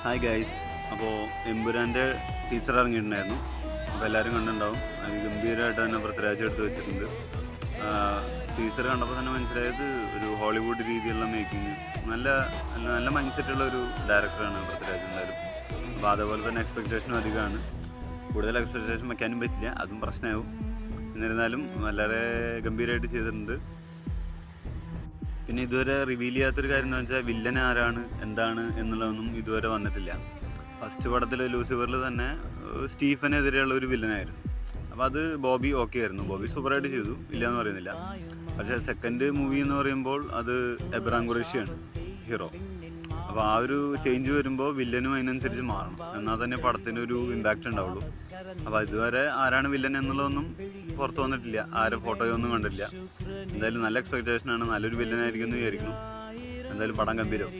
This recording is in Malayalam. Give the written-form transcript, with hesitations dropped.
ഹായ് ഗൈസ്, അപ്പോൾ എമ്പുരാൻ്റെ ടീച്ചർ ഇറങ്ങിയിട്ടുണ്ടായിരുന്നു. അപ്പോൾ എല്ലാവരും കണ്ടിട്ടുണ്ടാവും. അത് ഗംഭീരമായിട്ട് തന്നെ പൃഥ്വിരാജ് എടുത്ത് വെച്ചിട്ടുണ്ട്. ടീച്ചർ കണ്ടപ്പോൾ തന്നെ മനസ്സിലായത് ഒരു ഹോളിവുഡ് രീതിയിലുള്ള മേക്കിങ്, നല്ല നല്ല മൈൻഡ് സെറ്റുള്ള ഒരു ഡയറക്ടറാണ് പൃഥ്വിരാജ് എന്തായാലും. അപ്പോൾ അതേപോലെ തന്നെ എക്സ്പെക്റ്റേഷനും അധികമാണ്. കൂടുതൽ എക്സ്പെക്റ്റേഷൻ വയ്ക്കാനും പറ്റില്ല, അതും പ്രശ്നമാവും. എന്നിരുന്നാലും വളരെ ഗംഭീരമായിട്ട് ചെയ്തിട്ടുണ്ട്. പിന്നെ ഇതുവരെ റിവീൽ ചെയ്യാത്തൊരു കാര്യം എന്ന് വെച്ചാൽ വില്ലൻ ആരാണ് എന്താണ് എന്നുള്ളതൊന്നും ഇതുവരെ വന്നിട്ടില്ല. ഫസ്റ്റ് പടത്തിൽ ലൂസിഫറിൽ തന്നെ സ്റ്റീഫനെതിരെയുള്ള ഒരു വില്ലനായിരുന്നു. അപ്പോൾ അത് ബോബി ഓക്കെ ആയിരുന്നു, ബോബി സൂപ്പറായിട്ട് ചെയ്തു, ഇല്ല എന്ന് പറയുന്നില്ല. പക്ഷേ സെക്കൻഡ് മൂവി എന്ന് പറയുമ്പോൾ അത് എബ്രാം ഖുറേഷിയാണ് ഹീറോ. അപ്പോൾ ആ ഒരു ചേഞ്ച് വരുമ്പോൾ വില്ലനും അതിനനുസരിച്ച് മാറണം, എന്നാൽ തന്നെ പടത്തിനൊരു ഇമ്പാക്റ്റ് ഉണ്ടാവുള്ളൂ. അപ്പോൾ ഇതുവരെ ആരാണ് വില്ലൻ എന്നുള്ളതൊന്നും പുറത്ത് വന്നിട്ടില്ല, ആരെ ഫോട്ടോയൊന്നും കണ്ടില്ല. എന്തായാലും നല്ല എക്സ്പെക്റ്റേഷനാണ്, നല്ലൊരു വില്ലനായിരിക്കും എന്ന് വിചാരിക്കുന്നു. എന്തായാലും പടം ഗംഭീരം.